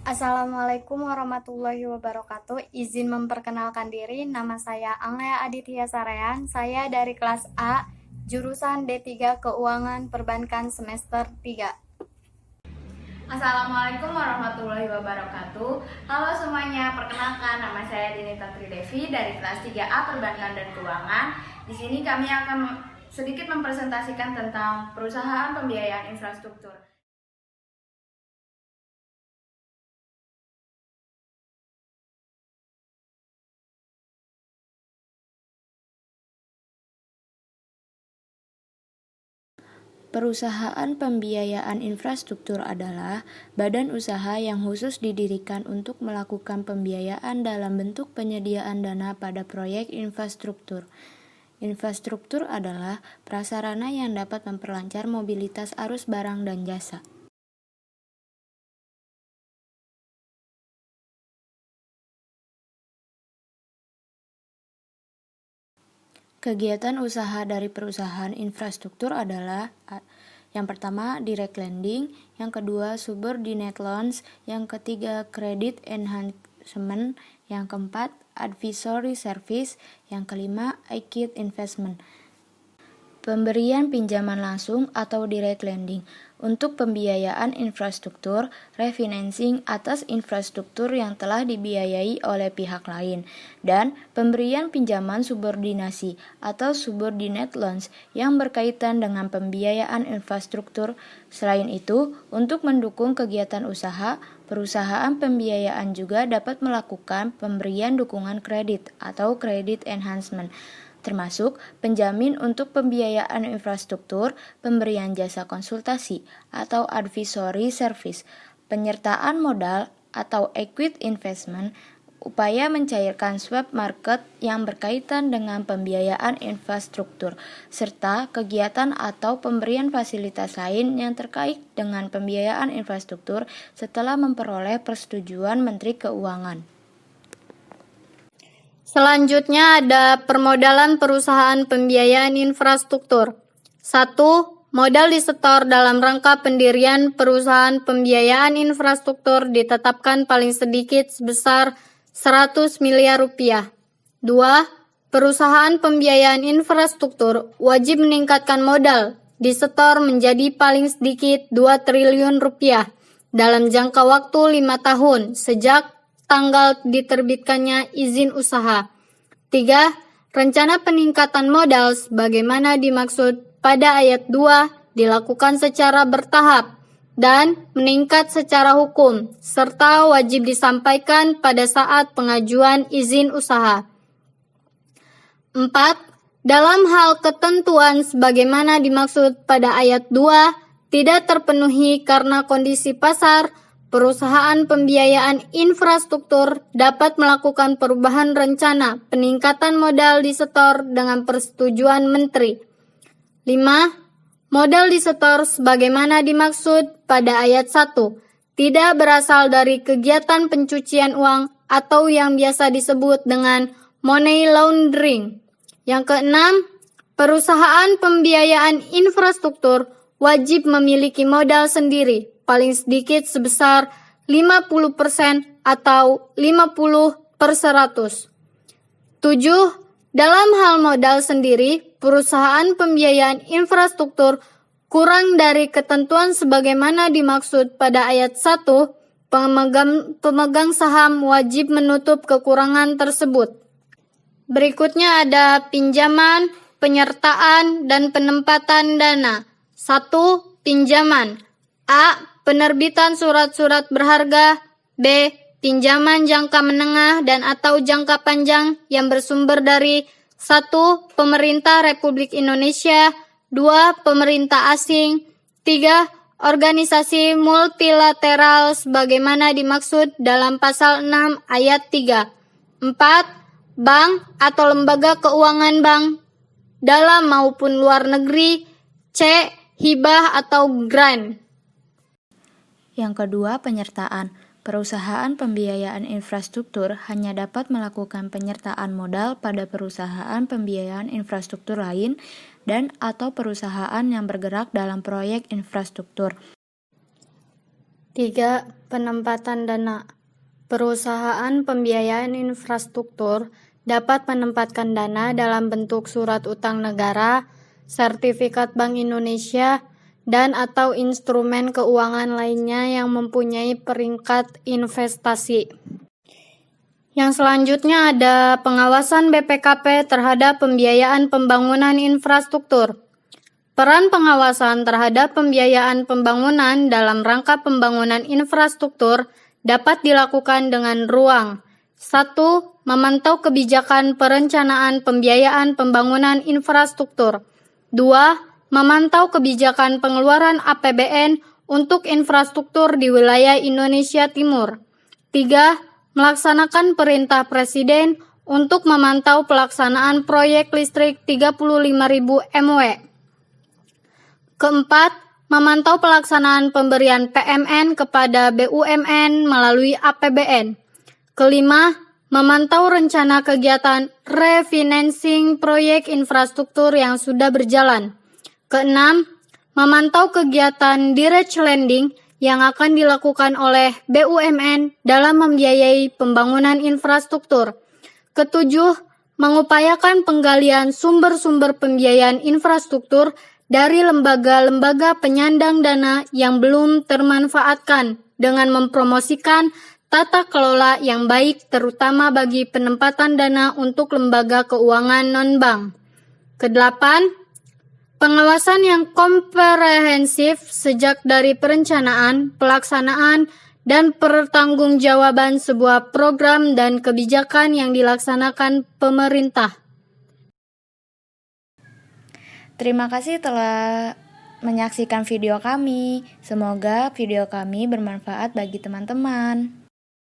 Assalamualaikum warahmatullahi wabarakatuh. Izin memperkenalkan diri, nama saya Anglia Aditya Sarean. Saya dari kelas A, jurusan D3 Keuangan Perbankan semester 3. Assalamualaikum warahmatullahi wabarakatuh. Halo semuanya, perkenalkan nama saya Dinita Tridevi dari kelas 3A Perbankan dan Keuangan. Di sini kami akan sedikit mempresentasikan tentang perusahaan pembiayaan infrastruktur. Perusahaan pembiayaan infrastruktur adalah badan usaha yang khusus didirikan untuk melakukan pembiayaan dalam bentuk penyediaan dana pada proyek infrastruktur. Infrastruktur adalah prasarana yang dapat memperlancar mobilitas arus barang dan jasa. Kegiatan usaha dari perusahaan infrastruktur adalah yang pertama direct lending, yang kedua subordinate loans, yang ketiga credit enhancement, yang keempat advisory service, yang kelima equity investment. Pemberian pinjaman langsung atau direct lending untuk pembiayaan infrastruktur, refinancing atas infrastruktur yang telah dibiayai oleh pihak lain, dan pemberian pinjaman subordinasi atau subordinate loans yang berkaitan dengan pembiayaan infrastruktur. Selain itu, untuk mendukung kegiatan usaha, perusahaan pembiayaan juga dapat melakukan pemberian dukungan kredit atau credit enhancement, termasuk penjamin untuk pembiayaan infrastruktur, pemberian jasa konsultasi atau advisory service, penyertaan modal atau equity investment, upaya mencairkan swap market yang berkaitan dengan pembiayaan infrastruktur, serta kegiatan atau pemberian fasilitas lain yang terkait dengan pembiayaan infrastruktur setelah memperoleh persetujuan Menteri Keuangan. Selanjutnya ada permodalan perusahaan pembiayaan infrastruktur. 1. Modal disetor dalam rangka pendirian perusahaan pembiayaan infrastruktur ditetapkan paling sedikit sebesar 100 miliar rupiah. 2. Perusahaan pembiayaan infrastruktur wajib meningkatkan modal disetor menjadi paling sedikit 2 triliun rupiah dalam jangka waktu 5 tahun sejak tanggal diterbitkannya izin usaha. 3. Rencana peningkatan modal sebagaimana dimaksud pada ayat 2 dilakukan secara bertahap dan meningkat secara hukum, serta wajib disampaikan pada saat pengajuan izin usaha. 4. Dalam hal ketentuan sebagaimana dimaksud pada ayat 2 tidak terpenuhi karena kondisi pasar, perusahaan pembiayaan infrastruktur dapat melakukan perubahan rencana peningkatan modal disetor dengan persetujuan Menteri. 5. Modal disetor sebagaimana dimaksud pada ayat 1 tidak berasal dari kegiatan pencucian uang atau yang biasa disebut dengan money laundering. Yang keenam, perusahaan pembiayaan infrastruktur wajib memiliki modal sendiri paling sedikit sebesar 50% atau 50/100. 7. Dalam hal modal sendiri, perusahaan pembiayaan infrastruktur kurang dari ketentuan sebagaimana dimaksud pada ayat 1, pemegang saham wajib menutup kekurangan tersebut. Berikutnya ada pinjaman, penyertaan, dan penempatan dana. 1. Pinjaman. A. Penerbitan surat-surat berharga. B. Pinjaman jangka menengah dan atau jangka panjang yang bersumber dari 1. Pemerintah Republik Indonesia. 2. Pemerintah asing. 3. Organisasi multilateral sebagaimana dimaksud dalam pasal 6 ayat 3. 4. Bank atau lembaga keuangan bank dalam maupun luar negeri. C. Hibah atau grant. Yang kedua, penyertaan. Perusahaan pembiayaan infrastruktur hanya dapat melakukan penyertaan modal pada perusahaan pembiayaan infrastruktur lain dan atau perusahaan yang bergerak dalam proyek infrastruktur. 3. Penempatan dana. Perusahaan pembiayaan infrastruktur dapat menempatkan dana dalam bentuk surat utang negara, sertifikat Bank Indonesia, dan atau instrumen keuangan lainnya yang mempunyai peringkat investasi. Yang selanjutnya ada pengawasan BPKP terhadap pembiayaan pembangunan infrastruktur. Peran pengawasan terhadap pembiayaan pembangunan dalam rangka pembangunan infrastruktur dapat dilakukan dengan ruang 1. Memantau kebijakan perencanaan pembiayaan pembangunan infrastruktur. 2. Memantau kebijakan pengeluaran APBN untuk infrastruktur di wilayah Indonesia Timur. 3. Melaksanakan perintah Presiden untuk memantau pelaksanaan proyek listrik 35.000 MW. Keempat, memantau pelaksanaan pemberian PMN kepada BUMN melalui APBN. Kelima, memantau rencana kegiatan refinancing proyek infrastruktur yang sudah berjalan. Keenam, memantau kegiatan direct lending yang akan dilakukan oleh BUMN dalam membiayai pembangunan infrastruktur. Ketujuh, mengupayakan penggalian sumber-sumber pembiayaan infrastruktur dari lembaga-lembaga penyandang dana yang belum termanfaatkan dengan mempromosikan tata kelola yang baik terutama bagi penempatan dana untuk lembaga keuangan non-bank. Kedelapan, pengawasan yang komprehensif sejak dari perencanaan, pelaksanaan, dan pertanggungjawaban sebuah program dan kebijakan yang dilaksanakan pemerintah. Terima kasih telah menyaksikan video kami. Semoga video kami bermanfaat bagi teman-teman.